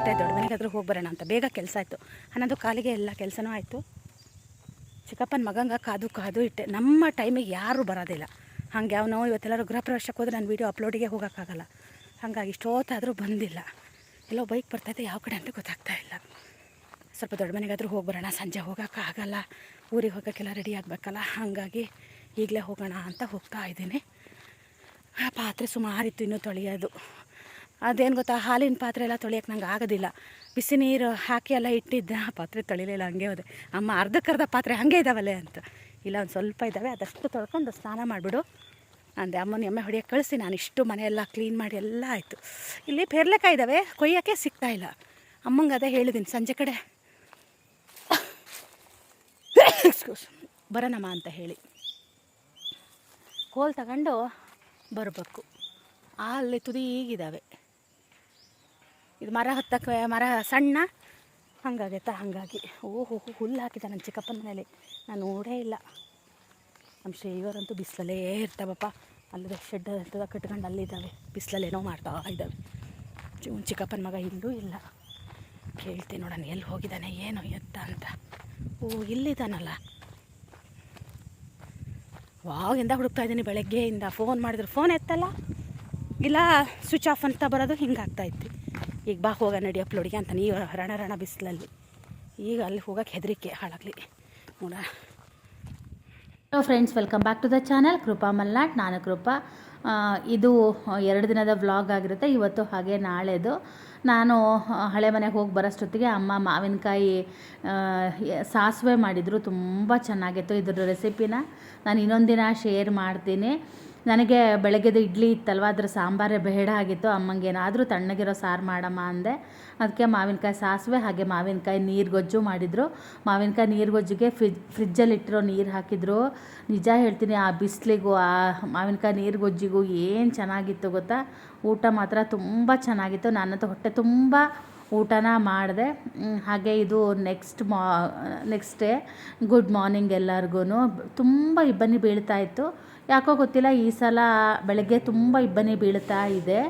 ಹೊರಟೆ ದೊಡ್ಡ ಮನೆಗಾದರೂ ಹೋಗಿ ಬರೋಣ ಅಂತ. ಬೇಗ ಕೆಲಸ ಆಯಿತು, 11 ಕಾಲಿಗೆ ಎಲ್ಲ ಕೆಲಸನೂ ಆಯಿತು. ಚಿಕ್ಕಪ್ಪನ ಮಗಂಗೆ ಕಾದು ಇಟ್ಟೆ. ನಮ್ಮ ಟೈಮಿಗೆ ಯಾರೂ ಬರೋದಿಲ್ಲ. ಹಾಗೆ ಅವನು ಇವತ್ತೆಲ್ಲರೂ ಗೃಹ ಪ್ರವೇಶಕ್ಕೆ ಹೋದ್ರೆ ನಾನು ವೀಡಿಯೋ ಅಪ್ಲೋಡಿಗೆ ಹೋಗೋಕ್ಕಾಗಲ್ಲ. ಹಾಗಾಗಿ ಇಷ್ಟೊತ್ತಾದರೂ ಬಂದಿಲ್ಲ. ಎಲ್ಲೋ ಬೈಕ್ ಬರ್ತಾಯಿದೆ, ಯಾವ ಕಡೆ ಅಂತ ಗೊತ್ತಾಗ್ತಾಯಿಲ್ಲ. ಸ್ವಲ್ಪ ದೊಡ್ಡ ಮನೆಗಾದರೂ ಹೋಗಿ ಬರೋಣ, ಸಂಜೆ ಹೋಗೋಕ್ಕಾಗಲ್ಲ, ಊರಿಗೆ ಹೋಗೋಕ್ಕೆಲ್ಲ ರೆಡಿ ಆಗಬೇಕಲ್ಲ. ಹಾಗಾಗಿ ಈಗಲೇ ಹೋಗೋಣ ಅಂತ ಹೋಗ್ತಾ ಇದ್ದೀನಿ. ಪಾತ್ರೆ ಸುಮಾರಿತ್ತು ಇನ್ನೂ ತೊಳೆಯೋದು. ಅದೇನು ಗೊತ್ತಾ, ಹಾಲಿನ ಪಾತ್ರೆ ಎಲ್ಲ ತೊಳೆಯೋಕ್ಕೆ ನಂಗೆ ಆಗೋದಿಲ್ಲ. ಬಿಸಿ ನೀರು ಹಾಕಿ ಎಲ್ಲ ಇಟ್ಟಿದ್ದೆ, ಆ ಪಾತ್ರೆ ತೊಳಿಲಿಲ್ಲ, ಹಂಗೆ ಹೋದೆ. ಅಮ್ಮ ಅರ್ಧಕ್ಕರ್ಧ ಪಾತ್ರೆ ಹಾಗೆ ಇದ್ದಾವಲ್ಲೇ ಅಂತ. ಇಲ್ಲ, ಒಂದು ಸ್ವಲ್ಪ ಇದ್ದಾವೆ, ಅದಷ್ಟು ತೊಳ್ಕೊಂಡು ಸ್ನಾನ ಮಾಡಿಬಿಡು ಅಂದೆ. ಅಮ್ಮನ ಎಮ್ಮೆ ಹೊಡಿಯೋಕ್ಕೆ ಕಳಿಸಿ ನಾನು ಇಷ್ಟು ಮನೆಯೆಲ್ಲ ಕ್ಲೀನ್ ಮಾಡಿ ಎಲ್ಲ ಆಯಿತು. ಇಲ್ಲಿ ಪೇರ್ಲೆಕಾಯಿ ಇದ್ದಾವೆ, ಕೊಯ್ಯೋಕ್ಕೆ ಸಿಗ್ತಾಯಿಲ್ಲ. ಅಮ್ಮಂಗೆ ಅದೇ ಹೇಳಿದ್ದೀನಿ, ಸಂಜೆ ಕಡೆ ಬರೋಣಮ್ಮ ಅಂತ ಹೇಳಿ ಕೋಲ್ ತಗೊಂಡು ಬರಬೇಕು. ಅಲ್ಲಿ ತುದಿ ಈಗಿದ್ದಾವೆ. ಇದು ಮರ ಹತ್ತಕ್ಕೆ ಮರ ಸಣ್ಣ ಹಂಗಾಗೈತಾ. ಹಾಗಾಗಿ ಹುಲ್ಲು ಹಾಕಿದ್ದ ನನ್ನ ಚಿಕ್ಕಪ್ಪನ ಮನೇಲಿ, ನಾನು ನೋಡೇ ಇಲ್ಲ. ನಮ್ಮ ಶ್ರೀಯವರಂತೂ ಬಿಸಿಲಲ್ಲೇ ಇರ್ತಾವಪ್ಪ. ಅಲ್ಲದೆ ಶೆಡ್ ಅಂತದ ಕಟ್ಕೊಂಡು ಅಲ್ಲಿದ್ದಾವೆ, ಬಿಸಿಲಲ್ಲೇನೋ ಮಾಡ್ತಾ ಇದ್ದಾವೆ. ಚಿಕ್ಕಪ್ಪನ ಮಗ ಇಲ್ಲೂ ಇಲ್ಲ. ಕೇಳ್ತೀನಿ ನೋಡೋಣ ಎಲ್ಲಿ ಹೋಗಿದ್ದಾನೆ ಏನೋ ಎತ್ತ ಅಂತ. ಇಲ್ಲಿದ್ದಾನಲ್ಲ. ವಾವಾಗಿಂದ ಹುಡುಕ್ತಾ ಇದ್ದೀನಿ, ಬೆಳಗ್ಗೆಯಿಂದ ಫೋನ್ ಮಾಡಿದ್ರು ಫೋನ್ ಎತ್ತಲ್ಲ, ಇಲ್ಲ ಸ್ವಿಚ್ ಆಫ್ ಅಂತ ಬರೋದು. ಹಿಂಗಾಗ್ತಾಯಿತ್ತು. ಈಗ ಬಾ ಹೋಗ ನಡಿ ಅಪ್ಲೋಡಿಗೆ ಅಂತ ನೀವು ರಣ ಬಿಸಿಲಲ್ಲಿ. ಈಗ ಅಲ್ಲಿ ಹೋಗೋಕ್ಕೆ ಹೆದರಿಕೆ ಹಾಳಾಗಲಿ ನೋಡೋಣ. Hello friends, welcome back to the channel Krupa Malnad. ನಾನು ಕೃಪಾ. ಇದು 2 ದಿನದ ವ್ಲಾಗ್ ಆಗಿರುತ್ತೆ, ಇವತ್ತು ಹಾಗೆ ನಾಳೆದು. ನಾನು ಹಳೆ ಮನೆಗೆ ಹೋಗಿ ಬರೋಷ್ಟೊತ್ತಿಗೆ ಅಮ್ಮ ಮಾವಿನಕಾಯಿ ಸಾಸಿವೆ ಮಾಡಿದರು, ತುಂಬ ಚೆನ್ನಾಗಿತ್ತು. ಇದ್ರ ರೆಸಿಪಿನ ನಾನು ಇನ್ನೊಂದು ದಿನ ಶೇರ್ ಮಾಡ್ತೀನಿ. ನನಗೆ ಬೆಳಗ್ಗೆದು ಇಡ್ಲಿ ಇತ್ತಲ್ವ, ಅದ್ರ ಸಾಂಬಾರೇ ಬೇಡ ಆಗಿತ್ತು. ಅಮ್ಮಂಗೇನಾದರೂ ತಣ್ಣಗಿರೋ ಸಾರು ಮಾಡಮ್ಮ ಅಂದೆ. ಅದಕ್ಕೆ ಮಾವಿನಕಾಯಿ ಸಾಸಿವೆ ಹಾಗೆ ಮಾವಿನಕಾಯಿ ನೀರುಗೊಜ್ಜು ಮಾಡಿದರು. ಮಾವಿನಕಾಯಿ ನೀರುಗೊಜ್ಜಿಗೆ ಫ್ರಿಜ್ಜಲ್ಲಿ ಇಟ್ಟಿರೋ ನೀರು ಹಾಕಿದ್ರು. ನಿಜ ಹೇಳ್ತೀನಿ, ಆ ಬಿಸಿಲಿಗೂ ಆ ಮಾವಿನಕಾಯಿ ನೀರುಗೊಜ್ಜಿಗೂ ಏನು ಚೆನ್ನಾಗಿತ್ತು ಗೊತ್ತಾ. ಊಟ ಮಾತ್ರ ತುಂಬ ಚೆನ್ನಾಗಿತ್ತು. ನಾನಂತೂ ಹೊಟ್ಟೆ ತುಂಬ ಊಟನ ಮಾಡಿದೆ. ಹಾಗೆ ಇದು ನೆಕ್ಸ್ಟ್ ಡೇ ಗುಡ್ ಮಾರ್ನಿಂಗ್ ಎಲ್ಲರಿಗೂ. ತುಂಬ ಇಬ್ಬನಿ ಬೀಳ್ತಾಯಿತ್ತು, ಯಾಕೋ ಗೊತ್ತಿಲ್ಲ ಈ ಸಲ ಬೆಳಗ್ಗೆ ತುಂಬ ಇಬ್ಬನಿ ಬೀಳ್ತಾ ಇದೆ.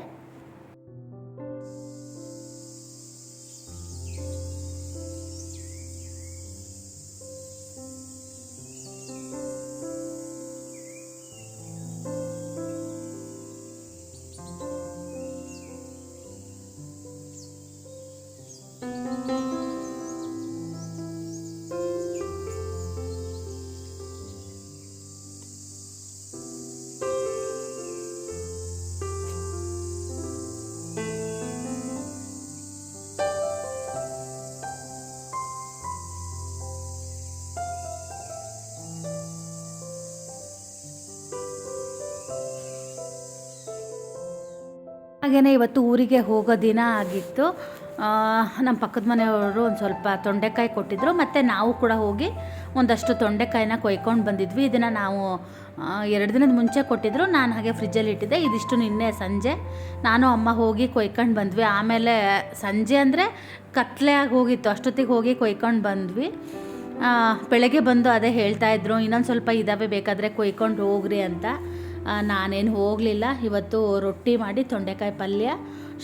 ಹಾಗೆಯೇ ಇವತ್ತು ಊರಿಗೆ ಹೋಗೋ ದಿನ ಆಗಿತ್ತು. ನಮ್ಮ ಪಕ್ಕದ ಮನೆಯವರು ಒಂದು ಸ್ವಲ್ಪ ತೊಂಡೆಕಾಯಿ ಕೊಟ್ಟಿದ್ದರು, ಮತ್ತು ನಾವು ಕೂಡ ಹೋಗಿ ಒಂದಷ್ಟು ತೊಂಡೆಕಾಯಿನ ಕೊಯ್ಕೊಂಡು ಬಂದಿದ್ವಿ. ಇದನ್ನು ನಾವು 2 ದಿನದ ಮುಂಚೆ ಕೊಟ್ಟಿದ್ದರು, ನಾನು ಹಾಗೆ ಫ್ರಿಜ್ಜಲ್ಲಿ ಇಟ್ಟಿದ್ದೆ. ಇದಿಷ್ಟು ನಿನ್ನೆ ಸಂಜೆ ನಾನು ಅಮ್ಮ ಹೋಗಿ ಕೊಯ್ಕೊಂಡು ಬಂದ್ವಿ. ಆಮೇಲೆ ಸಂಜೆ ಅಂದರೆ ಕತ್ಲೆ ಆಗಿ ಹೋಗಿತ್ತು, ಅಷ್ಟೊತ್ತಿಗೆ ಹೋಗಿ ಕೊಯ್ಕೊಂಡು ಬಂದ್ವಿ. ಬೆಳಗ್ಗೆ ಬಂದು ಅದೇ ಹೇಳ್ತಾಯಿದ್ರು, ಇನ್ನೊಂದು ಸ್ವಲ್ಪ ಇದ್ದಾವೆ ಬೇಕಾದರೆ ಕೊಯ್ಕೊಂಡು ಹೋಗ್ರಿ ಅಂತ. ನಾನೇನು ಹೋಗಲಿಲ್ಲ. ಇವತ್ತು ರೊಟ್ಟಿ ಮಾಡಿ ತೊಂಡೆಕಾಯಿ ಪಲ್ಯ,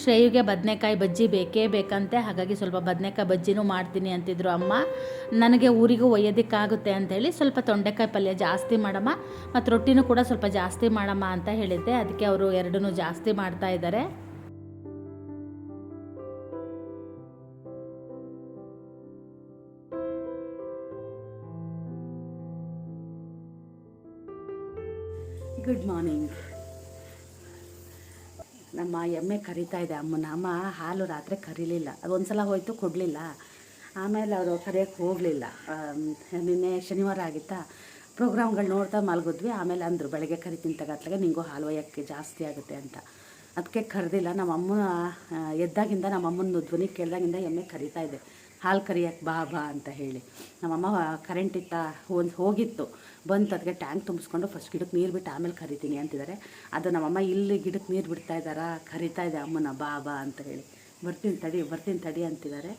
ಶ್ರೇಯುಗೆ ಬದನೆಕಾಯಿ ಬಜ್ಜಿ ಬೇಕೇ ಬೇಕಂತೆ. ಹಾಗಾಗಿ ಸ್ವಲ್ಪ ಬದನೆಕಾಯಿ ಬಜ್ಜಿನೂ ಮಾಡ್ತೀನಿ ಅಂತಿದ್ರು ಅಮ್ಮ. ನನಗೆ ಊರಿಗೂ ಒಯ್ಯೋದಕ್ಕಾಗುತ್ತೆ ಅಂಥೇಳಿ ಸ್ವಲ್ಪ ತೊಂಡೆಕಾಯಿ ಪಲ್ಯ ಜಾಸ್ತಿ ಮಾಡಮ್ಮ, ಮತ್ತು ರೊಟ್ಟಿನೂ ಕೂಡ ಸ್ವಲ್ಪ ಜಾಸ್ತಿ ಮಾಡಮ್ಮ ಅಂತ ಹೇಳಿದ್ದೆ. ಅದಕ್ಕೆ ಅವರು 2 ಜಾಸ್ತಿ ಮಾಡ್ತಾ ಇದ್ದಾರೆ. Good morning. ನಮ್ಮ ಎಮ್ಮೆ ಕರಿತಾ ಇದೆ ಅಮ್ಮನ. ಅಮ್ಮ ಹಾಲು ರಾತ್ರಿ ಕರೀಲಿಲ್ಲ, ಅದೊಂದು ಸಲ ಹೋಯ್ತು ಕೊಡಲಿಲ್ಲ. ಆಮೇಲೆ ಅವರು ಕರೆಯೋಕ್ಕೆ ಹೋಗಲಿಲ್ಲ. ನಿನ್ನೆ ಶನಿವಾರ ಆಗಿತ್ತಾ, ಪ್ರೋಗ್ರಾಮ್ಗಳು ನೋಡ್ತಾ ಮಲಗಿದ್ವಿ. ಆಮೇಲೆ ಅಂದರು ಬೆಳಗ್ಗೆ ಕರಿತೀನಿ ತಗತ್ಲಾಗೆ, ನಿಂಗೂ ಹಾಲು ಒಯ್ಯೋಕ್ಕೆ ಜಾಸ್ತಿ ಆಗುತ್ತೆ ಅಂತ. ಅದಕ್ಕೆ ಕರೆದಿಲ್ಲ. ನಮ್ಮಮ್ಮ ಎದ್ದಾಗಿಂದ ನಮ್ಮಮ್ಮನ ಧ್ವನಿ ಕೇಳಿದಾಗಿಂದ ಎಮ್ಮೆ ಕರಿತಾ ಇದೆ, ಹಾಲು ಕರಿಯೋಕ್ಕೆ ಬಾ ಬಾ ಅಂತ ಹೇಳಿ. ನಮ್ಮಮ್ಮ ಕರೆಂಟ್ ಇತ್ತ ಹೋಗಿತ್ತು, ಬಂತು. ಅದಕ್ಕೆ ಟ್ಯಾಂಕ್ ತುಂಬಿಸ್ಕೊಂಡು ಫಸ್ಟ್ ಗಿಡಕ್ಕೆ ನೀರು ಬಿಟ್ಟು ಆಮೇಲೆ ಕರಿತೀನಿ ಅಂತಿದ್ದಾರೆ. ಅದು ನಮ್ಮಮ್ಮ ಇಲ್ಲಿ ಗಿಡಕ್ಕೆ ನೀರು ಬಿಡ್ತಾ ಇದ್ದಾರಾ, ಕರಿತಾ ಇದೆ ಅಮ್ಮನ ಬಾ ಬಾ ಅಂತ ಹೇಳಿ. ಬರ್ತೀನಿ ತಡಿ ಅಂತಿದ್ದಾರೆ.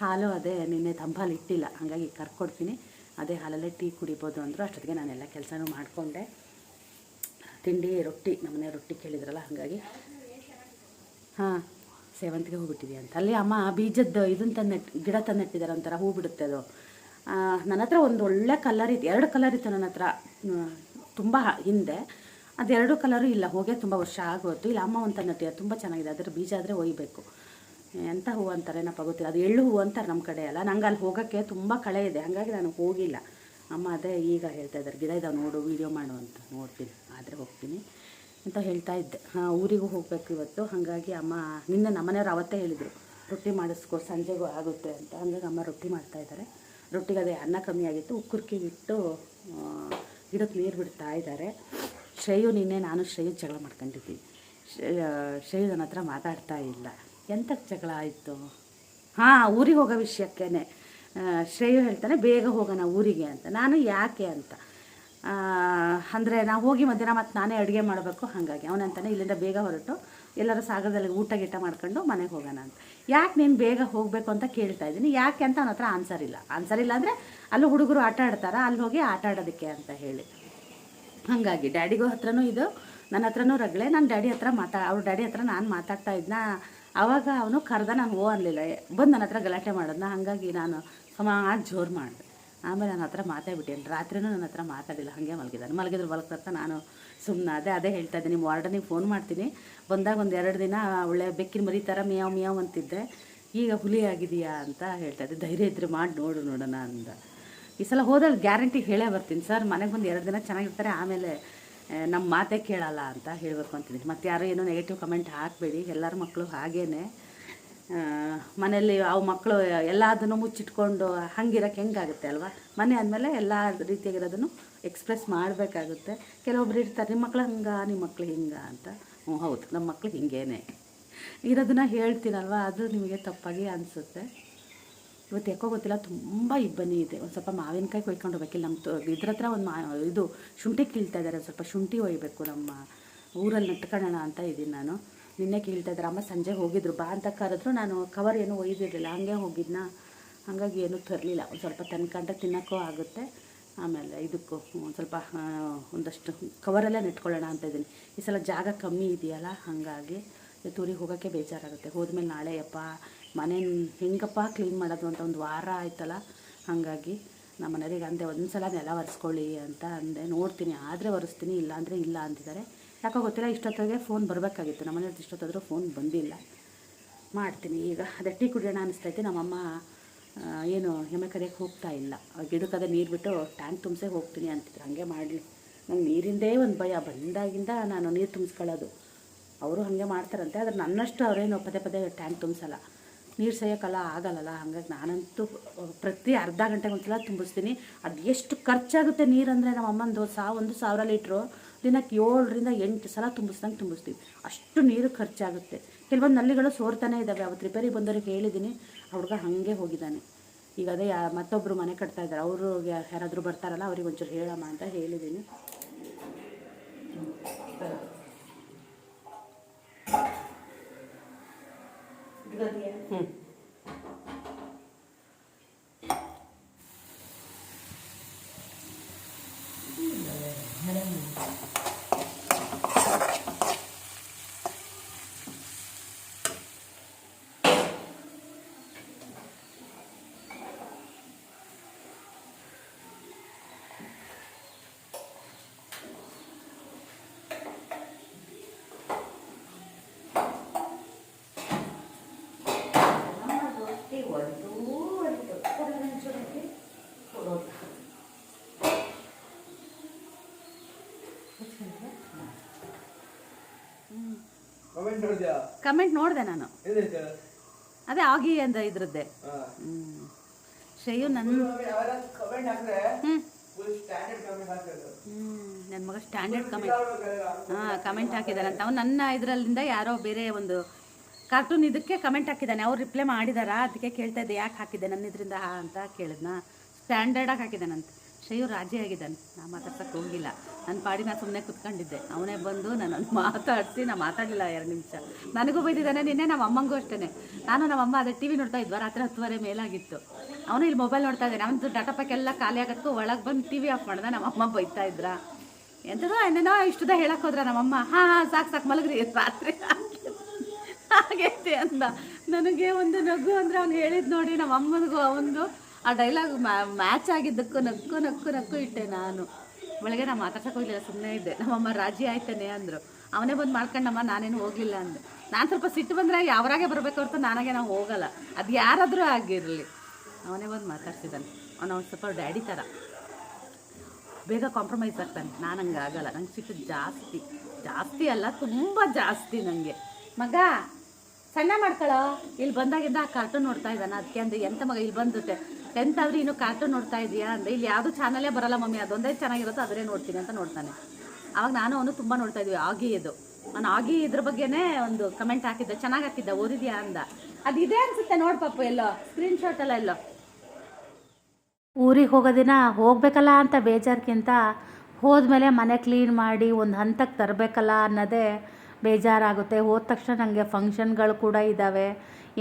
ಹಾಲು ಅದೇ ನಿನ್ನೆ ತಂಬಾಲು ಇಟ್ಟಿಲ್ಲ, ಹಾಗಾಗಿ ಕರ್ಕೊಡ್ತೀನಿ. ಅದೇ ಹಾಲಲ್ಲೇ ಟೀ ಕುಡಿಬೋದು ಅಂದರು. ಅಷ್ಟೊತ್ತಿಗೆ ನಾನೆಲ್ಲ ಕೆಲಸನೂ ಮಾಡಿಕೊಂಡೆ. ತಿಂಡಿ ರೊಟ್ಟಿ, ನಮ್ಮನೆ ರೊಟ್ಟಿ ಕೇಳಿದ್ರಲ್ಲ, ಹಾಗಾಗಿ ಸೇವಂತಿಗೆ ಹೂ ಬಿಟ್ಟಿದೆ ಅಂತ. ಅಲ್ಲಿ ಅಮ್ಮ ಬೀಜದ್ದು ಇದನ್ನು ತಂದು ಗಿಡ ತಂದು ನೆಟ್ಟಿದ್ದಾರೆ, ಒಂಥರ ಹೂ ಬಿಡುತ್ತೆ ಅದು. ನನ್ನ ಹತ್ರ ಒಂದು ಒಳ್ಳೆ ಕಲರ್ ಇತ್ತು, 2 ಕಲರ್ ಇತ್ತು ನನ್ನ ಹತ್ರ ತುಂಬ ಹಿಂದೆ. ಅದು 2 ಕಲರು ಇಲ್ಲ, ಹೋಗೇ ತುಂಬ ವರ್ಷ ಆಗೋಯ್ತು. ಇಲ್ಲ ಅಮ್ಮ ಒಂದು ತಂದು ನೆಟ್ಟಿದ್ದಾರೆ, ತುಂಬ ಚೆನ್ನಾಗಿದೆ. ಅದರ ಬೀಜ ಆದರೆ ಒಯ್ಯಬೇಕು. ಎಂಥ ಹೂವು ಅಂತಾರೇನಪ್ಪ ಗೊತ್ತಿಲ್ಲ, ಅದು ಎಳ್ಳು ಹೂವು ಅಂತಾರೆ ನಮ್ಮ ಕಡೆ ಎಲ್ಲ. ನಂಗೆ ಅಲ್ಲಿ ಹೋಗೋಕ್ಕೆ ತುಂಬ ಕಳೆ ಇದೆ, ಹಾಗಾಗಿ ನಾನು ಹೋಗಿಲ್ಲ. ಅಮ್ಮ ಅದೇ ಈಗ ಹೇಳ್ತಾ ಇದ್ದಾರೆ, ಗಿಡ ಇದಾವೆ ನೋಡು, ವೀಡಿಯೋ ಮಾಡು ಅಂತ. ನೋಡ್ತೀನಿ, ಆದರೆ ಹೋಗ್ತೀನಿ ಅಂತ ಹೇಳ್ತಾ ಇದ್ದೆ. ಊರಿಗೂ ಹೋಗಬೇಕು ಇವತ್ತು. ಹಾಗಾಗಿ ಅಮ್ಮ ನಿನ್ನೆ ನಮ್ಮನೆಯವ್ರು ಅವತ್ತೇ ಹೇಳಿದರು, ರೊಟ್ಟಿ ಮಾಡಿಸ್ಕೊ ಸಂಜೆಗೂ ಆಗುತ್ತೆ ಅಂತ. ಹಾಗಾಗಿ ಅಮ್ಮ ರೊಟ್ಟಿ ಮಾಡ್ತಾಯಿದ್ದಾರೆ. ರೊಟ್ಟಿಗೆ ಅದೇ ಅನ್ನ ಕಮ್ಮಿ ಆಗಿತ್ತು, ಉಕ್ಕುರ್ಕಿ ಇಟ್ಟು ಗಿಡಕ್ಕೆ ನೀರು ಬಿಡ್ತಾ ಇದ್ದಾರೆ. ಶ್ರೇಯು ನಿನ್ನೆ ನಾನು ಶ್ರೇಯು ಜಗಳ ಮಾಡ್ಕೊಂಡಿದ್ದೀವಿ. ಶ್ರೇಯು ನನ್ನ ಹತ್ರ ಮಾತಾಡ್ತಾ ಇಲ್ಲ. ಎಂಥಕ್ಕೆ ಜಗಳ ಆಯಿತು? ಊರಿಗೆ ಹೋಗೋ ವಿಷಯಕ್ಕೇ ಶ್ರೇಯು ಹೇಳ್ತಾನೆ ಬೇಗ ಹೋಗೋಣ ಊರಿಗೆ ಅಂತ. ನಾನು ಯಾಕೆ ಅಂತ ಅಂದರೆ ನಾವು ಹೋಗಿ ಮಧ್ಯಾಹ್ನ ಮತ್ತು ನಾನೇ ಅಡುಗೆ ಮಾಡಬೇಕು. ಹಾಗಾಗಿ ಅವನಂತಾನೆ ಇಲ್ಲಿಂದ ಬೇಗ ಹೊರಟು ಎಲ್ಲರೂ ಸಾಗರದಲ್ಲಿ ಊಟ ಗೀಟ ಮಾಡ್ಕೊಂಡು ಮನೆಗೆ ಹೋಗೋಣ ಅಂತ. ಯಾಕೆ ನೀನು ಬೇಗ ಹೋಗಬೇಕು ಅಂತ ಕೇಳ್ತಾ ಇದ್ದೀನಿ. ಯಾಕೆ ಅಂತ ಅವನ ಹತ್ರ ಆನ್ಸರ್ ಇಲ್ಲ ಅಂದರೆ ಅಲ್ಲೂ ಹುಡುಗರು ಆಟ ಆಡ್ತಾರ, ಅಲ್ಲಿ ಹೋಗಿ ಆಟ ಆಡೋದಕ್ಕೆ ಅಂತ ಹೇಳಿ. ಹಾಗಾಗಿ ಡ್ಯಾಡಿಗೂ ಹತ್ರನೂ ಇದು, ನನ್ನ ಹತ್ರನೂ ರಗಳೆ. ನಾನು ಡ್ಯಾಡಿ ಹತ್ರ ಅವ್ರ ಡ್ಯಾಡಿ ಹತ್ರ ನಾನು ಮಾತಾಡ್ತಾ ಇದ್ನ. ಆವಾಗ ಅವನು ಕರೆದ, ನಾನು ಅನ್ನಲಿಲ್ಲ, ಬಂದು ನನ್ನ ಹತ್ರ ಗಲಾಟೆ ಮಾಡೋದನ್ನ. ಹಾಗಾಗಿ ನಾನು ಜೋರು ಮಾಡಿದೆ. ಆಮೇಲೆ ನನ್ನ ಹತ್ರ ಮಾತಾಡ್ಬಿಟ್ಟೇನು. ರಾತ್ರಿನೂ ನನ್ನ ಹತ್ರ ಮಾತಾಡಿಲ್ಲ, ಹಾಗೆ ಮಲಗಿದ್ರು ಮಲಗ್ತಾ ನಾನು ಸುಮ್ಮನೆ ಅದೇ ಹೇಳ್ತಾ ಇದ್ದೀನಿ. ವಾರ್ಡನಿಗೆ ಫೋನ್ ಮಾಡ್ತೀನಿ, ಬಂದಾಗ ಒಂದು 2 ದಿನ ಒಳ್ಳೆ ಬೆಕ್ಕಿನ ಮರಿ ಥರ ಮಿಯಾವ್ ಅಂತಿದ್ದೆ, ಈಗ ಹುಲಿ ಆಗಿದೆಯಾ ಅಂತ ಹೇಳ್ತಾ ಇದ್ದೆ. ಧೈರ್ಯ ಇದ್ದರೆ ಮಾಡಿ ನೋಡೋಣ ಅಂದ. ಈ ಸಲ ಹೋದಲ್ಲಿ ಗ್ಯಾರಂಟಿ ಹೇಳೇ ಬರ್ತೀನಿ ಸರ್, ಮನೆಗೆ ಬಂದು 2 ದಿನ ಚೆನ್ನಾಗಿರ್ತಾರೆ, ಆಮೇಲೆ ನಮ್ಮ ಮಾತೇ ಕೇಳಲ್ಲ ಅಂತ ಹೇಳಬೇಕು ಅಂತಿದ್ದೀನಿ. ಮತ್ತು ಯಾರೋ ಏನೋ ನೆಗೆಟಿವ್ ಕಮೆಂಟ್ ಹಾಕಬೇಡಿ, ಎಲ್ಲರ ಮಕ್ಕಳು ಹಾಗೇ ಮನೆಯಲ್ಲಿ ಅವು ಮಕ್ಕಳು ಎಲ್ಲದನ್ನು ಮುಚ್ಚಿಟ್ಕೊಂಡು ಹಂಗಿರೋಕ್ಕೆ ಹೆಂಗಾಗುತ್ತೆ ಅಲ್ವಾ? ಮನೆ ಆದಮೇಲೆ ಎಲ್ಲ ರೀತಿಯಾಗಿರೋದನ್ನು ಎಕ್ಸ್ಪ್ರೆಸ್ ಮಾಡಬೇಕಾಗುತ್ತೆ. ಕೆಲವೊಬ್ರು ಇರ್ತಾರೆ, ನಿಮ್ಮ ಮಕ್ಳು ಹಂಗೆ, ನಿಮ್ಮ ಮಕ್ಳು ಹಿಂಗೆ ಅಂತ. ಹೌದು, ನಮ್ಮ ಮಕ್ಳು ಹಿಂಗೇನೆ ಇರೋದನ್ನ ಹೇಳ್ತೀನಲ್ವ, ಅದು ನಿಮಗೆ ತಪ್ಪಾಗಿ ಅನಿಸುತ್ತೆ. ಇವತ್ತು ಯಾಕೋ ಗೊತ್ತಿಲ್ಲ, ತುಂಬ ಇಬ್ಬನಿ ಇದೆ. ಒಂದು ಸ್ವಲ್ಪ ಮಾವಿನಕಾಯಿ ಕೊಯ್ಕೊಂಡು ಹೋಗ್ಬೇಕಿಲ್ಲ. ನಮ್ಮ ಇದ್ರ ಹತ್ರ ಒಂದು ಇದು ಶುಂಠಿ ಕೀಳ್ತಾ ಇದ್ದಾರೆ, ಸ್ವಲ್ಪ ಶುಂಠಿ ಒಯ್ಯಬೇಕು. ನಮ್ಮ ಊರಲ್ಲಿ ನೆಟ್ಕೊಳ್ಳೋಣ ಅಂತ ಇದ್ದೀನಿ ನಾನು. ನಿನ್ನೆ ಕೇಳ್ತಾ ಇದ್ದಾರೆ ಅಮ್ಮ, ಸಂಜೆ ಹೋಗಿದ್ರು ಬಾ ಅಂತ ಕರೆದ್ರು. ನಾನು ಕವರ್ ಏನೂ ಒಯ್ದಿರಲಿಲ್ಲ, ಹಂಗೆ ಹೋಗಿದ್ನ. ಹಾಗಾಗಿ ಏನೂ ತರಲಿಲ್ಲ. ಒಂದು ಸ್ವಲ್ಪ ತಂದ್ಕೊಂಡ್ರೆ ತಿನ್ನೋಕ್ಕೂ ಆಗುತ್ತೆ. ಆಮೇಲೆ ಇದಕ್ಕೂ ಒಂದು ಸ್ವಲ್ಪ ಒಂದಷ್ಟು ಕವರಲ್ಲೇ ನೆಟ್ಕೊಳ್ಳೋಣ ಅಂತ ಇದ್ದೀನಿ. ಈ ಸಲ ಜಾಗ ಕಮ್ಮಿ ಇದೆಯಲ್ಲ, ಹಾಗಾಗಿ ಊರಿಗೆ ಹೋಗೋಕ್ಕೆ ಬೇಜಾರಾಗುತ್ತೆ. ಹೋದ್ಮೇಲೆ ನಾಳೆ ಯಪ್ಪ ಮನೆ ಹೆಂಗಪ್ಪ ಕ್ಲೀನ್ ಮಾಡೋದು ಅಂತ ಒಂದು ವಾರ ಆಯ್ತಲ್ಲ. ಹಾಗಾಗಿ ನಮ್ಮ ಮನೆಯವರಿಗೆ ಅಂದೆ, ಒಂದು ಸಲ ನೆಲ ಒರೆಸ್ಕೊಳ್ಳಿ ಅಂತ ಅಂದೆ. ನೋಡ್ತೀನಿ, ಆದರೆ ಒರೆಸ್ತೀನಿ, ಇಲ್ಲ ಅಂದರೆ ಇಲ್ಲ ಅಂತಿದ್ದಾರೆ. ಯಾಕೋ ಗೊತ್ತಿಲ್ಲ, ಇಷ್ಟೊತ್ತಿಗೆ ಫೋನ್ ಬರಬೇಕಾಗಿತ್ತು ನಮ್ಮ ಮನೆಯವ್ರದ್ದು, ಇಷ್ಟೊತ್ತಾದರೂ ಫೋನ್ ಬಂದಿಲ್ಲ. ಮಾಡ್ತೀನಿ ಈಗ. ಅದೇ ಟೀ ಕುಡಿಯೋಣ ಅನಿಸ್ತೈತೆ. ನಮ್ಮಮ್ಮ ಏನು ಎಮ್ಮೆ ಕರೆಯೋಕ್ಕೆ ಹೋಗ್ತಾ ಇಲ್ಲ, ಗಿಡಕ್ಕದೇ ನೀರು ಬಿಟ್ಟು ಟ್ಯಾಂಕ್ ತುಂಬಿಸೇ ಹೋಗ್ತೀನಿ ಅಂತಿದ್ರು. ಹಾಗೆ ಮಾಡಲಿ, ನಂಗೆ ನೀರಿಂದೇ ಒಂದು ಭಯ. ಬಂದಾಗಿಂದ ನಾನು ನೀರು ತುಂಬಿಸ್ಕೊಳ್ಳೋದು. ಅವರು ಹಾಗೆ ಮಾಡ್ತಾರಂತೆ, ಆದರೆ ನನ್ನಷ್ಟು ಅವರೇನು ಪದೇ ಟ್ಯಾಂಕ್ ತುಂಬಿಸಲ್ಲ. ನೀರು ಸೇಯೋಕ್ಕಲ್ಲ ಆಗಲ್ಲ. ಹಾಗಾಗಿ ನಾನಂತೂ ಪ್ರತಿ ಅರ್ಧ ಗಂಟೆಗೆ ಒಂದು ಸಲ ತುಂಬಿಸ್ತೀನಿ. ಅದು ಎಷ್ಟು ಖರ್ಚಾಗುತ್ತೆ ನೀರಂದರೆ, ನಮ್ಮ ಅಮ್ಮಂದು 1,000 ಲೀಟ್ರು ದಿನಕ್ಕೆ 7 ರಿಂದ 8 ಸಲ ತುಂಬಿಸ್ತೀವಿ. ಅಷ್ಟು ನೀರು ಖರ್ಚಾಗುತ್ತೆ. ಕೆಲವೊಂದು ನಲ್ಲಿಗಳು ಸೋರ್ತಾನೆ ಇದ್ದಾವೆ. ಅವತ್ತು ರಿಪೇರಿ ಬಂದವ್ರಿಗೆ ಹೇಳಿದ್ದೀನಿ, ಹುಡುಗ ಹಾಗೆ ಹೋಗಿದ್ದಾನೆ. ಈಗ ಅದೇ ಮತ್ತೊಬ್ಬರು ಮನೆ ಕಟ್ತಾ ಇದ್ದಾರೆ, ಅವರು ಯಾರಾದರೂ ಬರ್ತಾರಲ್ಲ, ಅವ್ರಿಗೆ ಒಂಚೂರು ಹೇಳಮ್ಮ ಅಂತ ಹೇಳಿದ್ದೀನಿ. ಕಮೆಂಟ್ ನೋಡಿದೆ ನಾನು, ಅದೇ ಆಗಿ ಅಂತ ಇದ್ರದ್ದೇ. ಶ್ರೇಯು ನನ್ನ ಮಗ ಸ್ಟ್ಯಾಂಡರ್ಡ್ ಕಮೆಂಟ್ ಹಾಕಿದಾರಂತ. ಅವ್ನು ನನ್ನ ಇದರಲ್ಲಿಂದ ಯಾರೋ ಬೇರೆ ಒಂದು ಕಾರ್ಟೂನ್ ಇದಕ್ಕೆ ಕಮೆಂಟ್ ಹಾಕಿದ್ದಾನೆ. ಅವ್ರು ರಿಪ್ಲೈ ಮಾಡಿದಾರಾ, ಅದಕ್ಕೆ ಕೇಳ್ತಾ ಇದ್ದೆ ಯಾಕೆ ಹಾಕಿದ್ದೆ ನನ್ನ ಇದರಿಂದ ಅಂತ ಕೇಳಿದ್ನ. ಸ್ಟ್ಯಾಂಡರ್ಡಾಗಿ ಹಾಕಿದ್ದಾನಂತ. ಶ್ರೇಯು ರಾಜಿ ಆಗಿದ್ದಾನೆ. ನಾ ಮಾತಾಡ್ಸಕ್ಕೆ ಹೋಗಿಲ್ಲ, ನನ್ನ ಪಾಡಿ ನಾ ಸುಮ್ಮನೆ ಕುತ್ಕೊಂಡಿದ್ದೆ. ಅವನೇ ಬಂದು ನನ್ನನ್ನು ಮಾತಾಡಿಸಿ, ನಾ ಮಾತಾಡಲಿಲ್ಲ 2 ನಿಮಿಷ. ನನಗೂ ಬೈದಿದ್ದಾನೆ ನಿನ್ನೆ, ನಮ್ಮ ಅಮ್ಮಂಗೂ ಅಷ್ಟೇ. ನಾನು ನಮ್ಮ ಅಮ್ಮ ಅದೇ TV ನೋಡ್ತಾ ಇದ್ವಾ, ರಾತ್ರಿ 10:30 ಮೇಲಾಗಿತ್ತು. ಅವನು ಇಲ್ಲಿ ಮೊಬೈಲ್ ನೋಡ್ತಾ ಇದ್ದಾನೆ. ಅವನದು ಡಾಟಾ ಪ್ಯಾಕ್ ಎಲ್ಲ ಖಾಲಿ ಆಗೋಕ್ಕೂ ಒಳಗೆ ಬಂದು TV ಆಫ್ ಮಾಡ್ದೆ. ನಮ್ಮ ಅಮ್ಮ ಬೈತಾ ಇದ್ರ, ಎಂಥದೋ ಏನೇನೋ ಇಷ್ಟದ ಹೇಳಕ್ಕೆ ಹೋದ್ರ ನಮ್ಮಮ್ಮ. ಸಾಕು ಮಲಗ್ರಿ ರಾತ್ರಿ ಆಗೈತೆ ಅಂದ. ನನಗೆ ಒಂದು ನಗು ಅಂದರೆ ಅವ್ನು ಹೇಳಿದ್ದು ನೋಡಿ ನಮ್ಮ ಅಮ್ಮನಿಗೂ ಅವನಿಗೂ ಆ ಡೈಲಾಗ್ ಮ್ಯಾಚ್ ಆಗಿದ್ದಕ್ಕೂ ನಕ್ಕು ನಕ್ಕು ನಕ್ಕು ಇಟ್ಟೆ ನಾನು. ಬೆಳಗ್ಗೆ ನಾನು ಮಾತಾಡ್ಸಕ್ಕೆ ಹೋಗಲಿಲ್ಲ, ಸುಮ್ಮನೆ ಇದ್ದೆ. ನಮ್ಮಮ್ಮ ರಾಜಿ ಆಯ್ತಾನೆ ಅಂದರು. ಅವನೇ ಬಂದು ಮಾಡ್ಕೊಂಡಮ್ಮ, ನಾನೇನು ಹೋಗಲಿಲ್ಲ ಅಂದೆ. ನಾನು ಸ್ವಲ್ಪ ಸಿಟ್ಟು ಬಂದರೆ ಯಾವರಾಗೆ ಬರಬೇಕು ಹೊರತು ನಾನಾಗೆ ನಾವು ಹೋಗಲ್ಲ, ಅದು ಯಾರಾದರೂ ಆಗಿರಲಿ. ಅವನೇ ಬಂದು ಮಾತಾಡ್ಸಿದ್ದಾನೆ. ಅವನು ಸ್ವಲ್ಪ ಡ್ಯಾಡಿ ಥರ ಬೇಗ ಕಾಂಪ್ರಮೈಸ್ ಆಗ್ತಾನೆ. ನಾನು ಹಂಗೆ ಆಗಲ್ಲ, ನಂಗೆ ಸಿಟ್ಟು ಜಾಸ್ತಿ. ಜಾಸ್ತಿ ಅಲ್ಲ, ತುಂಬ ಜಾಸ್ತಿ ನನಗೆ. ಮಗ ಸಣ್ಣ ಮಾಡ್ಕೊಳ್ಳೋ, ಇಲ್ಲಿ ಬಂದಾಗಿಂದ ಆ ಕಾರ್ಟೂನ್ ನೋಡ್ತಾ ಇದ್ದಾನೆ. ಅದಕ್ಕೆ ಅಂದೆ ಎಂಥ ಮಗ ಇಲ್ಲಿ ಬಂದುತ್ತೆ 10th ಆದರೆ ಇನ್ನೂ ಕಾರ್ಟೂನ್ ನೋಡ್ತಾ ಇದೆಯಾ ಅಂದೆ. ಇಲ್ಲಿ ಯಾವುದು ಚಾನಲೇ ಬರಲ್ಲ ಮಮ್ಮಿ, ಅದೊಂದೇ ಚೆನ್ನಾಗಿರುತ್ತೋ ಅದನ್ನೇ ನೋಡ್ತೀನಿ ಅಂತ ನೋಡ್ತಾನೆ. ಆವಾಗ ನಾನು ಅವನು ತುಂಬ ನೋಡ್ತಾ ಇದ್ವಿ ಆಗಿ. ಇದು ನಾನು ಆಗಿ ಇದ್ರ ಬಗ್ಗೆನೇ ಒಂದು ಕಮೆಂಟ್ ಹಾಕಿದ್ದೆ, ಚೆನ್ನಾಗಿ ಹಾಕಿದ್ದ, ಓದಿದ್ಯಾ ಅಂದ. ಅದು ಇದೆ ಅನಿಸುತ್ತೆ ನೋಡಿ ಪಾಪು, ಎಲ್ಲೋ ಸ್ಕ್ರೀನ್ಶಾಟ್ ಎಲ್ಲ ಎಲ್ಲೋ. ಊರಿಗೆ ಹೋಗೋ ದಿನ ಹೋಗಬೇಕಲ್ಲ ಅಂತ ಬೇಜಾರ್ಗಿಂತ ಹೋದ್ಮೇಲೆ ಮನೆ ಕ್ಲೀನ್ ಮಾಡಿ ಒಂದು ಹಂತಕ್ಕೆ ತರಬೇಕಲ್ಲ ಅನ್ನೋದೇ ಬೇಜಾರಾಗುತ್ತೆ. ಹೋದ ತಕ್ಷಣ ನನಗೆ ಫಂಕ್ಷನ್ಗಳು ಕೂಡ ಇದ್ದಾವೆ.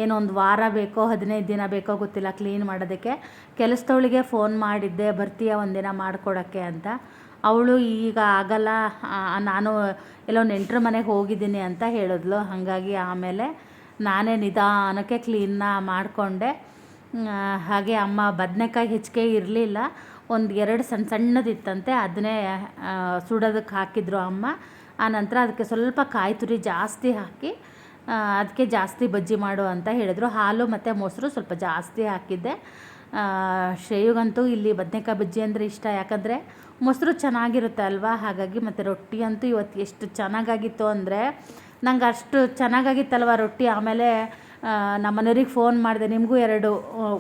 ಏನೋ ಒಂದು ವಾರ ಬೇಕೋ 15 ದಿನ ಬೇಕೋ ಗೊತ್ತಿಲ್ಲ ಕ್ಲೀನ್ ಮಾಡೋದಕ್ಕೆ. ಕೆಲಸದವಳಿಗೆ ಫೋನ್ ಮಾಡಿದ್ದೆ, ಬರ್ತೀಯ ಒಂದಿನ ಮಾಡಿಕೊಡೋಕ್ಕೆ ಅಂತ. ಅವಳು ಈಗ ಆಗಲ್ಲ, ನಾನು ಎಲ್ಲೋ ನೆಂಟರ ಮನೆಗೆ ಹೋಗಿದ್ದೀನಿ ಅಂತ ಹೇಳಿದ್ಲು. ಹಾಗಾಗಿ ಆಮೇಲೆ ನಾನೇ ನಿಧಾನಕ್ಕೆ ಕ್ಲೀನ್ನ ಮಾಡಿಕೊಂಡೆ. ಹಾಗೆ ಅಮ್ಮ ಬದನೆಕಾಯಿ ಹೆಚ್ಚಿಗೆ ಇರಲಿಲ್ಲ, ಒಂದು 2 ಸಣ್ಣದಿತ್ತಂತೆ, ಅದನ್ನೇ ಸುಡೋದಕ್ಕೆ ಹಾಕಿದ್ರು ಅಮ್ಮ. ಆನಂತರ ಅದಕ್ಕೆ ಸ್ವಲ್ಪ ಕಾಯಿ ತುರಿ ಜಾಸ್ತಿ ಹಾಕಿ ಅದಕ್ಕೆ ಜಾಸ್ತಿ ಬಜ್ಜಿ ಮಾಡು ಅಂತ ಹೇಳಿದರು. ಹಾಲು ಮತ್ತು ಮೊಸರು ಸ್ವಲ್ಪ ಜಾಸ್ತಿ ಹಾಕಿದ್ದೆ. ಶ್ರೇಯುಗಂತೂ ಇಲ್ಲಿ ಬದನೆಕಾಯಿ ಬಜ್ಜಿ ಅಂದರೆ ಇಷ್ಟ, ಯಾಕಂದರೆ ಮೊಸರು ಚೆನ್ನಾಗಿರುತ್ತೆ ಅಲ್ವಾ. ಹಾಗಾಗಿ ಮತ್ತು ರೊಟ್ಟಿ ಅಂತೂ ಇವತ್ತು ಎಷ್ಟು ಚೆನ್ನಾಗಾಗಿತ್ತು ಅಂದರೆ, ನಂಗೆ ಅಷ್ಟು ಚೆನ್ನಾಗಾಗಿತ್ತಲ್ವ ರೊಟ್ಟಿ. ಆಮೇಲೆ ನಮ್ಮ ಮನೆಯವ್ರಿಗೆ ಫೋನ್ ಮಾಡಿದೆ, ನಿಮಗೂ 2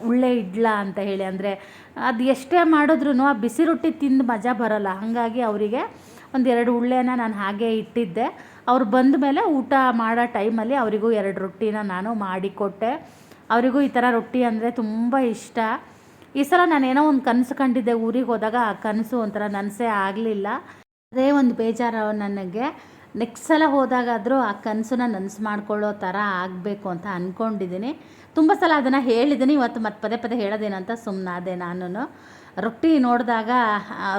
ಉಳ್ಳೆ ಇಡ್ಲಾ ಅಂತ ಹೇಳಿ. ಅಂದರೆ ಅದು ಎಷ್ಟೇ ಮಾಡಿದ್ರೂ ಆ ಬಿಸಿ ರೊಟ್ಟಿ ತಿಂದು ಮಜಾ ಬರೋಲ್ಲ. ಹಾಗಾಗಿ ಅವರಿಗೆ ಒಂದು 2 ಉಳ್ಳೆನ ನಾನು ಹಾಗೆ ಇಟ್ಟಿದ್ದೆ. ಅವ್ರು ಬಂದ ಮೇಲೆ ಊಟ ಮಾಡೋ ಟೈಮಲ್ಲಿ ಅವರಿಗೂ 2 ರೊಟ್ಟಿನ ನಾನು ಮಾಡಿಕೊಟ್ಟೆ. ಅವರಿಗೂ ಈ ಥರ ರೊಟ್ಟಿ ಅಂದರೆ ತುಂಬ ಇಷ್ಟ. ಈ ಸಲ ನಾನೇನೋ ಒಂದು ಕನಸು ಕಂಡಿದ್ದೆ ಊರಿಗೆ ಹೋದಾಗ, ಆ ಕನಸು ಒಂಥರ ನನಸೇ ಆಗಲಿಲ್ಲ. ಅದೇ ಒಂದು ಬೇಜಾರು ನನಗೆ. ನೆಕ್ಸ್ಟ್ ಸಲ ಹೋದಾಗಾದರೂ ಆ ಕನಸನ್ನ ನನಸು ಮಾಡ್ಕೊಳ್ಳೋ ಥರ ಆಗಬೇಕು ಅಂತ ಅಂದ್ಕೊಂಡಿದ್ದೀನಿ. ತುಂಬ ಸಲ ಅದನ್ನು ಹೇಳಿದ್ದೀನಿ, ಇವತ್ತು ಮತ್ತೆ ಪದೇ ಪದೇ ಹೇಳೋದೇನಂತ ಸುಮ್ಮನಾದೆ ನಾನು. ರೊಟ್ಟಿ ನೋಡಿದಾಗ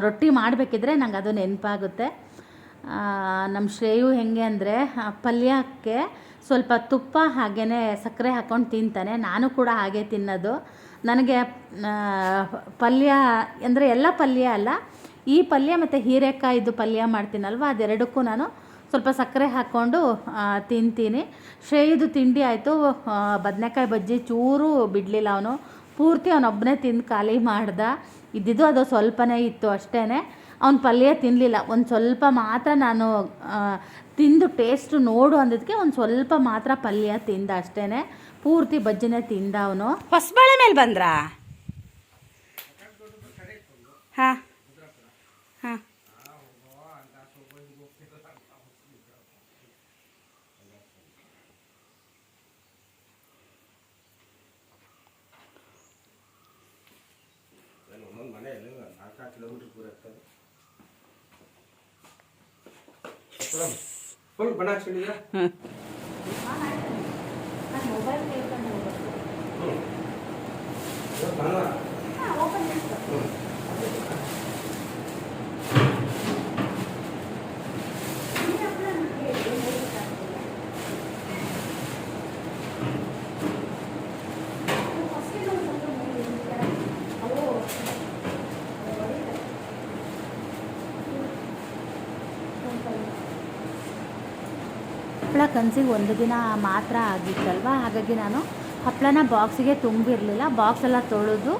ರೊಟ್ಟಿ ಮಾಡಬೇಕಿದ್ರೆ ನಂಗೆ ಅದು ನೆನಪಾಗುತ್ತೆ. ನಮ್ಮ ಶ್ರೇಯು ಹೆಂಗೆ ಅಂದರೆ ಪಲ್ಯಕ್ಕೆ ಸ್ವಲ್ಪ ತುಪ್ಪ ಹಾಗೆಯೇ ಸಕ್ಕರೆ ಹಾಕ್ಕೊಂಡು ತಿಂತಾನೆ. ನಾನು ಕೂಡ ಹಾಗೆ ತಿನ್ನೋದು. ನನಗೆ ಪಲ್ಯ ಅಂದರೆ ಎಲ್ಲ ಪಲ್ಯ ಅಲ್ಲ, ಈ ಪಲ್ಯ ಮತ್ತು ಹೀರೆಕಾಯಿದು ಪಲ್ಯ ಮಾಡ್ತೀನಲ್ವ, ಅದೆರಡಕ್ಕೂ ನಾನು ಸ್ವಲ್ಪ ಸಕ್ಕರೆ ಹಾಕ್ಕೊಂಡು ತಿಂತೀನಿ. ಶ್ರೇಯದು ತಿಂಡಿ ಆಯಿತು. ಬದನೆಕಾಯಿ ಬಜ್ಜಿ ಚೂರು ಬಿಡಲಿಲ್ಲ ಅವನು, ಪೂರ್ತಿ ಅವನೊಬ್ಬನೇ ತಿಂದು ಖಾಲಿ ಮಾಡ್ದ. ಇದ್ದಿದ್ದು ಅದು ಸ್ವಲ್ಪನೇ ಇತ್ತು ಅಷ್ಟೇ. ಅವ್ನು ಪಲ್ಯ ತಿನ್ನಲಿಲ್ಲ, ಒಂದು ಸ್ವಲ್ಪ ಮಾತ್ರ ನಾನು ತಿಂದು ಟೇಸ್ಟು ನೋಡು ಅಂದಿದ್ದಕ್ಕೆ ಒಂದು ಸ್ವಲ್ಪ ಮಾತ್ರ ಪಲ್ಯ ತಿಂದ ಅಷ್ಟೇ. ಪೂರ್ತಿ ಬಜ್ಜಿನೇ ತಿಂದ ಅವನು. ಹೊಸಬಾಳೆ ಮೇಲೆ ಬಂದ್ರಾ? ಹಾಂ ಹಾಂ. ಫುಲ್ ಬಣ ಹಾಕ್ಸಿದ್ದೀರಾ? ಹಪ್ಪಳ ಕನಸಿಗೆ ಒಂದು ದಿನ ಮಾತ್ರ ಆಗಿತ್ತಲ್ವ, ಹಾಗಾಗಿ ನಾನು ಹಪ್ಪಳನ ಬಾಕ್ಸಿಗೆ ತುಂಬಿರಲಿಲ್ಲ. ಬಾಕ್ಸೆಲ್ಲ ತೊಳೆದು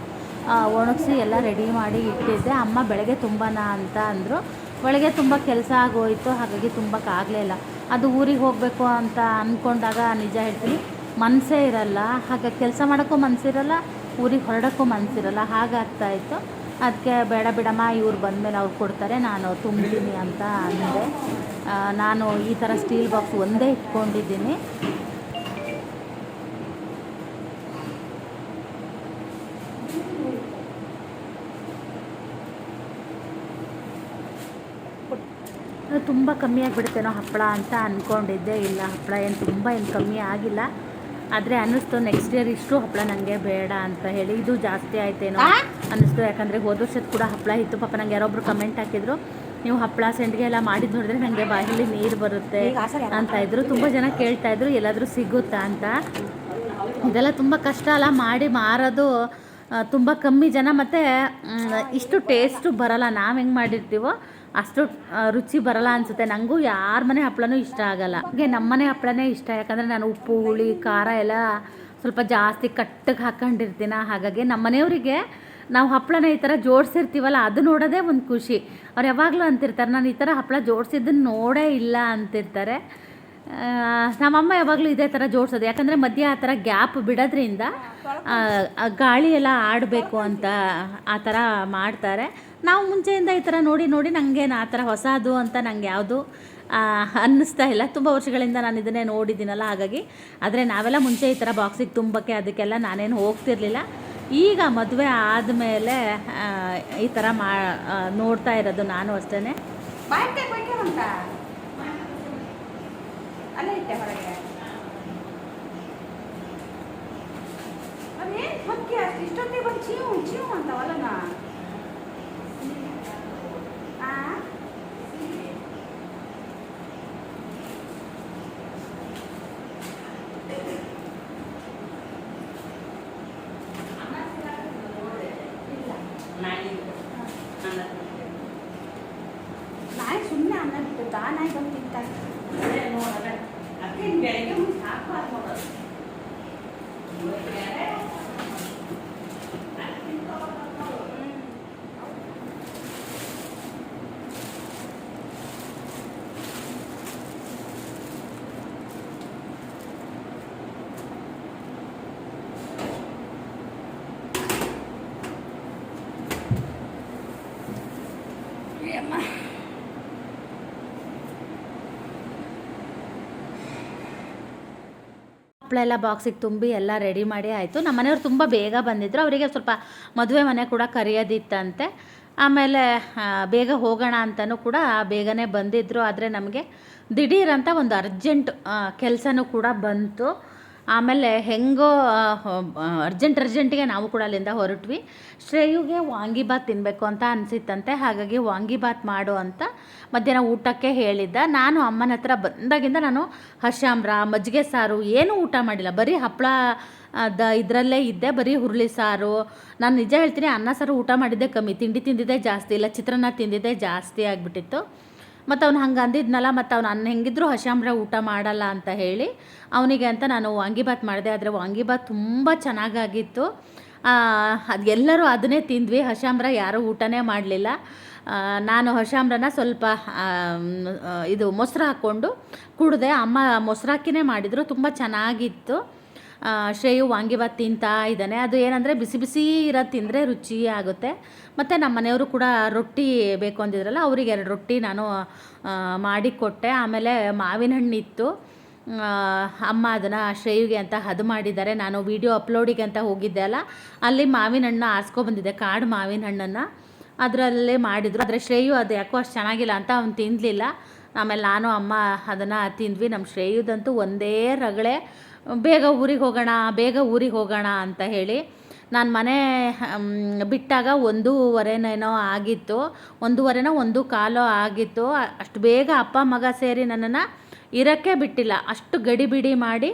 ಒಣಗಿಸಿ ಎಲ್ಲ ರೆಡಿ ಮಾಡಿ ಇಟ್ಟಿದ್ದೆ. ಅಮ್ಮ ಬೆಳಗ್ಗೆ ತುಂಬನ ಅಂತ ಅಂದರು. ಬೆಳಗ್ಗೆ ತುಂಬ ಕೆಲಸ ಆಗೋಯಿತು, ಹಾಗಾಗಿ ತುಂಬಕ್ಕಾಗಲೇ ಇಲ್ಲ. ಅದು ಊರಿಗೆ ಹೋಗಬೇಕು ಅಂತ ಅಂದ್ಕೊಂಡಾಗ ನಿಜ ಹೇಳ್ತೀನಿ ಮನಸ್ಸೇ ಇರಲ್ಲ. ಹಾಗಾಗಿ ಕೆಲಸ ಮಾಡೋಕ್ಕೂ ಮನಸ್ಸಿರಲ್ಲ, ಊರಿಗೆ ಹೊರಡೋಕ್ಕೂ ಮನಸ್ಸಿರಲ್ಲ, ಹಾಗಾಗ್ತಾಯಿತ್ತು. ಅದಕ್ಕೆ ಬೇಡ ಬಿಡಮ್ಮ, ಇವ್ರು ಬಂದಮೇಲೆ ಅವ್ರು ಕೊಡ್ತಾರೆ, ನಾನು ತುಂಬ್ತೀನಿ ಅಂತ ಅಂದೆ. ನಾನು ಈ ಥರ ಸ್ಟೀಲ್ ಬಾಕ್ಸ್ ಒಂದೇ ಇಟ್ಕೊಂಡಿದ್ದೀನಿ. ತುಂಬ ಕಮ್ಮಿ ಆಗಿಬಿಡುತ್ತೇನೋ ಹಪ್ಪಳ ಅಂತ ಅಂದ್ಕೊಂಡಿದ್ದೆ. ಇಲ್ಲ, ಹಪ್ಪಳ ಏನು ಕಮ್ಮಿ ಆಗಿಲ್ಲ. ಆದರೆ ಅನ್ನಿಸ್ತು ನೆಕ್ಸ್ಟ್ ಇಯರ್ ಇಷ್ಟು ಹಪ್ಪಳ ನನಗೆ ಬೇಡ ಅಂತ ಹೇಳಿ. ಇದು ಜಾಸ್ತಿ ಆಯ್ತೇನೋ ಅನ್ನಿಸ್ತು, ಯಾಕಂದರೆ ಹೋದ ವರ್ಷದ ಕೂಡ ಹಪ್ಪಳ ಇತ್ತು. ಪಾಪ ನಂಗೆ ಯಾರೊಬ್ರು ಕಮೆಂಟ್ ಹಾಕಿದ್ರು, ನೀವು ಹಪ್ಪಳ ಸಂಡಿಗೆ ಎಲ್ಲ ಮಾಡಿದ್ದು ನೋಡಿದ್ರೆ ನನಗೆ ಬಾಯಲ್ಲಿ ನೀರು ಬರುತ್ತೆ ಈಗ ಆಸರೆ ಅಂತ ಇದ್ರು. ತುಂಬ ಜನ ಕೇಳ್ತಾಯಿದ್ರು ಎಲ್ಲಾದರೂ ಸಿಗುತ್ತಾ ಅಂತ. ಇದೆಲ್ಲ ತುಂಬ ಕಷ್ಟ ಅಲ್ಲ, ಮಾಡಿ ಮಾರೋದು ತುಂಬ ಕಮ್ಮಿ ಜನ, ಮತ್ತು ಇಷ್ಟು ಟೇಸ್ಟು ಬರೋಲ್ಲ. ನಾವು ಹೆಂಗೆ ಮಾಡಿರ್ತೀವೋ ಅಷ್ಟು ರುಚಿ ಬರೋಲ್ಲ ಅನಿಸುತ್ತೆ. ನನಗೂ ಯಾರ ಮನೆ ಹಪ್ಪಳನೂ ಇಷ್ಟ ಆಗೋಲ್ಲ. ಹಾಗೆ ನಮ್ಮ ಮನೆ ಹಪ್ಪಳನೇ ಇಷ್ಟ, ಯಾಕಂದರೆ ನಾನು ಉಪ್ಪು ಹುಳಿ ಖಾರ ಎಲ್ಲ ಸ್ವಲ್ಪ ಜಾಸ್ತಿ ಕಟ್ಟಿಗೆ ಹಾಕ್ಕೊಂಡಿರ್ತೀನಿ. ಹಾಗಾಗಿ ನಮ್ಮ ಮನೆಯವರಿಗೆ ನಾವು ಹಪ್ಪಳನ ಈ ಥರ ಜೋಡಿಸಿರ್ತೀವಲ್ಲ ಅದು ನೋಡೋದೇ ಒಂದು ಖುಷಿ. ಅವ್ರು ಯಾವಾಗಲೂ ಅಂತಿರ್ತಾರೆ, ನಾನು ಈ ಥರ ಹಪ್ಪಳ ಜೋಡಿಸಿದ್ದನ್ನು ನೋಡೇ ಇಲ್ಲ ಅಂತಿರ್ತಾರೆ. ನಮ್ಮಮ್ಮ ಯಾವಾಗಲೂ ಇದೇ ಥರ ಜೋಡಿಸೋದು, ಯಾಕಂದರೆ ಮಧ್ಯೆ ಆ ಥರ ಗ್ಯಾಪ್ ಬಿಡೋದ್ರಿಂದ ಗಾಳಿ ಎಲ್ಲ ಆಡಬೇಕು ಅಂತ ಆ ಥರ ಮಾಡ್ತಾರೆ. ನಾವು ಮುಂಚೆಯಿಂದ ಈ ಥರ ನೋಡಿ ನೋಡಿ ನನಗೇನು ಆ ಥರ ಹೊಸದು ಅಂತ ನನಗೆ ಯಾವುದು ಅನ್ನಿಸ್ತಾ ಇಲ್ಲ. ತುಂಬ ವರ್ಷಗಳಿಂದ ನಾನು ಇದನ್ನೇ ನೋಡಿದ್ದೀನಲ್ಲ, ಹಾಗಾಗಿ. ಆದರೆ ನಾವೆಲ್ಲ ಮುಂಚೆ ಈ ಥರ ಬಾಕ್ಸಿಗೆ ತುಂಬಕ್ಕೆ ಅದಕ್ಕೆಲ್ಲ ನಾನೇನು ಹೋಗ್ತಿರ್ಲಿಲ್ಲ. ಈಗ ಮದುವೆ ಆದಮೇಲೆ ಈ ಥರ ನೋಡ್ತಾ ಇರೋದು ನಾನು ಅಷ್ಟೇ. ಅಲ್ಲೇ ಇಟ್ಟೆ ಹೊರಗೆ. ಅದೇನು ಹಕ್ಕಿ ಅಷ್ಟು ಇಷ್ಟೊತ್ತಿಗೆ ಬಂದು ಚೀವು ಚೀವು ಅಂತವಲ್ಲ. ನಾಯಿ ಸುಮ್ಮನೆ ಅನ್ನ ಬಿಟ್ಟು ನಾಯಿ ಬಂದು ತಿಂತಾರೆ. ಬೆಳಗ್ಗೆ ಮುಂದೆ ಸಾಕಬಾರ್ದು ನೋಡೋದು. ಹಪ್ಪಳ ಎಲ್ಲ ಬಾಕ್ಸಿಗೆ ತುಂಬಿ ಎಲ್ಲ ರೆಡಿ ಮಾಡಿ ಆಯಿತು. ನಮ್ಮ ಮನೆಯವ್ರು ತುಂಬ ಬೇಗ ಬಂದಿದ್ದರು. ಅವರಿಗೆ ಸ್ವಲ್ಪ ಮದುವೆ ಮನೆ ಕೂಡ ಕರೆಯೋದಿತ್ತಂತೆ. ಆಮೇಲೆ ಬೇಗ ಹೋಗೋಣ ಅಂತಲೂ ಕೂಡ ಬೇಗನೆ ಬಂದಿದ್ದರು. ಆದರೆ ನಮಗೆ ದಿಢೀರಂತ ಒಂದು ಅರ್ಜೆಂಟ್ ಕೆಲಸನೂ ಕೂಡ ಬಂತು. ಆಮೇಲೆ ಹೆಂಗೋ ಅರ್ಜೆಂಟಿಗೆ ನಾವು ಕೂಡ ಅಲ್ಲಿಂದ ಹೊರಟ್ವಿ. ಶ್ರೇಯುಗೆ ವಾಂಗಿಬಾತ್ ತಿನ್ನಬೇಕು ಅಂತ ಅನಿಸಿತ್ತಂತೆ. ಹಾಗಾಗಿ ವಾಂಗಿಬಾತ್ ಮಾಡು ಅಂತ ಮಧ್ಯಾಹ್ನ ಊಟಕ್ಕೆ ಹೇಳಿದ್ದ. ನಾನು ಅಮ್ಮನ ಹತ್ರ ಬಂದಾಗಿಂದ ನಾನು ಹಶಾಮ್ರ ಮಜ್ಜಿಗೆ ಸಾರು ಏನೂ ಊಟ ಮಾಡಿಲ್ಲ, ಬರೀ ಹಪ್ಪಳ ಇದರಲ್ಲೇ ಇದ್ದೆ, ಬರೀ ಹುರುಳಿ ಸಾರು. ನಾನು ನಿಜ ಹೇಳ್ತೀನಿ, ಅನ್ನ ಸಾರು ಊಟ ಮಾಡಿದ್ದೆ ಕಮ್ಮಿ, ತಿಂಡಿ ತಿಂದಿದ್ದೇ ಜಾಸ್ತಿ, ಇಲ್ಲ ಚಿತ್ರಾನ್ನ ತಿಂದಿದ್ದೇ ಜಾಸ್ತಿ ಆಗಿಬಿಟ್ಟಿತ್ತು. ಮತ್ತು ಅವ್ನು ಹಂಗೆ ಅಂದಿದ್ನಲ್ಲ, ಮತ್ತು ಅವ್ನು ನನ್ನ ಹೆಂಗಿದ್ರು ಹಶಾಮ್ರ ಊಟ ಮಾಡಲ್ಲ ಅಂತ ಹೇಳಿ ಅವನಿಗೆ ಅಂತ ನಾನು ವಾಂಗಿಬಾತ್ ಮಾಡಿದೆ. ಆದರೆ ವಾಂಗಿಬಾತ್ ತುಂಬ ಚೆನ್ನಾಗಾಗಿತ್ತು. ಅದು ಎಲ್ಲರೂ ಅದನ್ನೇ ತಿಂದ್ವಿ. ಹಶಾಮ್ರ ಯಾರೂ ಊಟನೇ ಮಾಡಲಿಲ್ಲ. ನಾನು ಹಶಾಮ್ರನ ಸ್ವಲ್ಪ ಇದು ಮೊಸರು ಹಾಕ್ಕೊಂಡು ಕುಡಿದೆ. ಅಮ್ಮ ಮೊಸರು ಹಾಕಿನೇ ಮಾಡಿದರು, ತುಂಬ ಚೆನ್ನಾಗಿತ್ತು. ಶ್ರೇಯು ವಾಂಗಿಬಾತ್ ತಿಂತಾ ಇದ್ದಾನೆ. ಅದು ಏನಂದರೆ ಬಿಸಿ ಬಿಸಿ ಇರೋದು ತಿಂದರೆ ರುಚಿ ಆಗುತ್ತೆ. ಮತ್ತು ನಮ್ಮ ಮನೆಯವರು ಕೂಡ ರೊಟ್ಟಿ ಬೇಕು ಅಂದಿದ್ರಲ್ಲ, ಅವರಿಗೆ 2 ರೊಟ್ಟಿ ನಾನು ಮಾಡಿಕೊಟ್ಟೆ. ಆಮೇಲೆ ಮಾವಿನ ಹಣ್ಣಿತ್ತು, ಅಮ್ಮ ಅದನ್ನು ಶ್ರೇಯುಗೆ ಅಂತ ಹದು ಮಾಡಿದ್ದಾರೆ. ನಾನು ವಿಡಿಯೋ ಅಪ್ಲೋಡಿಗೆ ಅಂತ ಹೋಗಿದ್ದೆ ಅಲ್ಲ, ಅಲ್ಲಿ ಮಾವಿನ ಹಣ್ಣು ಆರಿಸ್ಕೊಬಂದಿದ್ದೆ, ಕಾಡು ಮಾವಿನ ಹಣ್ಣನ್ನು ಅದರಲ್ಲೇ ಮಾಡಿದರು. ಆದರೆ ಶ್ರೇಯು ಅದು ಯಾಕೋ ಅಷ್ಟು ಚೆನ್ನಾಗಿಲ್ಲ ಅಂತ ಅವ್ನು ತಿನ್ನಲಿಲ್ಲ. ಆಮೇಲೆ ನಾನು ಅಮ್ಮ ಅದನ್ನು ತಿಂದ್ವಿ. ನಮ್ಮ ಶ್ರೇಯುದಂತೂ ಒಂದೇ ರಗಳೆ, ಬೇಗ ಊರಿಗೆ ಹೋಗೋಣ ಅಂತ ಹೇಳಿ. ನಾನು ಮನೆ ಬಿಟ್ಟಾಗ 1:15 ಆಗಿತ್ತು, 1:15 ಆಗಿತ್ತು. ಅಷ್ಟು ಬೇಗ ಅಪ್ಪ ಮಗ ಸೇರಿ ನನ್ನನ್ನು ಇರೋಕ್ಕೆ ಬಿಟ್ಟಿಲ್ಲ. ಅಷ್ಟು ಗಡಿಬಿಡಿ ಮಾಡಿ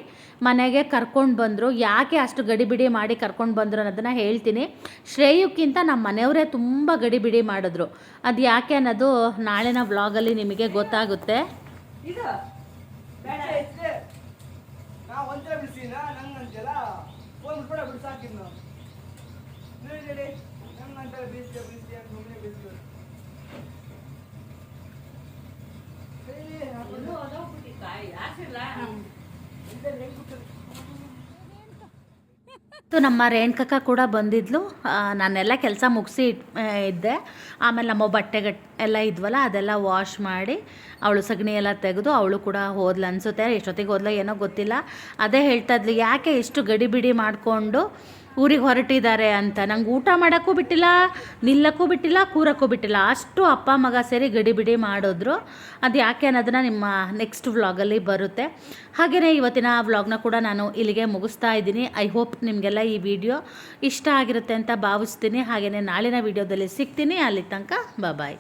ಮನೆಗೆ ಕರ್ಕೊಂಡು ಬಂದರು. ಯಾಕೆ ಅಷ್ಟು ಗಡಿಬಿಡಿ ಮಾಡಿ ಕರ್ಕೊಂಡು ಬಂದರು ಅನ್ನೋದನ್ನು ಹೇಳ್ತೀನಿ. ಶ್ರೇಯಕ್ಕಿಂತ ನಮ್ಮ ಮನೆಯವರೇ ತುಂಬ ಗಡಿಬಿಡಿ ಮಾಡಿದ್ರು. ಅದು ಯಾಕೆ ಅನ್ನೋದು ನಾಳಿನ ವ್ಲಾಗಲ್ಲಿ ನಿಮಗೆ ಗೊತ್ತಾಗುತ್ತೆ. ನಮ್ಮ ರೇಣುಕಕ್ಕ ಕೂಡ ಬಂದಿದ್ಲು. ನಾನೆಲ್ಲ ಕೆಲಸ ಮುಗಿಸಿ ಇದ್ದೆ. ಆಮೇಲೆ ನಮ್ಮ ಎಲ್ಲ ಇದ್ವಲ್ಲ ಅದೆಲ್ಲ ವಾಶ್ ಮಾಡಿ ಅವಳು ಸಗಣಿ ಎಲ್ಲ ತೆಗೆದು ಅವಳು ಕೂಡ ಹೋದ್ಲು ಅನಿಸುತ್ತೆ. ಎಷ್ಟೊತ್ತಿಗೆ ಹೋದ್ಲು ಏನೋ ಗೊತ್ತಿಲ್ಲ. ಅದೇ ಹೇಳ್ತಾ ಇದ್ಲು, ಯಾಕೆ ಇಷ್ಟು ಗಡಿಬಿಡಿ ಮಾಡಿಕೊಂಡು ಊರಿಗೆ ಹೊರಟಿದ್ದಾರೆ ಅಂತ. ನಂಗೆ ಊಟ ಮಾಡೋಕ್ಕೂ ಬಿಟ್ಟಿಲ್ಲ, ನಿಲ್ಲಕ್ಕೂ ಬಿಟ್ಟಿಲ್ಲ, ಕೂರಕ್ಕೂ ಬಿಟ್ಟಿಲ್ಲ. ಅಷ್ಟು ಅಪ್ಪ ಮಗ ಸೇರಿ ಗಡಿಬಿಡಿ ಮಾಡಿದ್ರು. ಅದು ಯಾಕೆ ಅನ್ನೋದನ್ನು ನಿಮ್ಮ ನೆಕ್ಸ್ಟ್ ವ್ಲಾಗಲ್ಲಿ ಬರುತ್ತೆ. ಹಾಗೆಯೇ ಇವತ್ತಿನ ವ್ಲಾಗ್ನ ಕೂಡ ನಾನು ಇಲ್ಲಿಗೆ ಮುಗಿಸ್ತಾ ಇದ್ದೀನಿ. ಐ ಹೋಪ್ ನಿಮಗೆಲ್ಲ ಈ ವಿಡಿಯೋ ಇಷ್ಟ ಆಗಿರುತ್ತೆ ಅಂತ ಭಾವಿಸ್ತೀನಿ. ಹಾಗೆಯೇ ನಾಳಿನ ವಿಡಿಯೋದಲ್ಲಿ ಸಿಗ್ತೀನಿ. ಅಲ್ಲಿ ತನಕ ಬಾಯ್.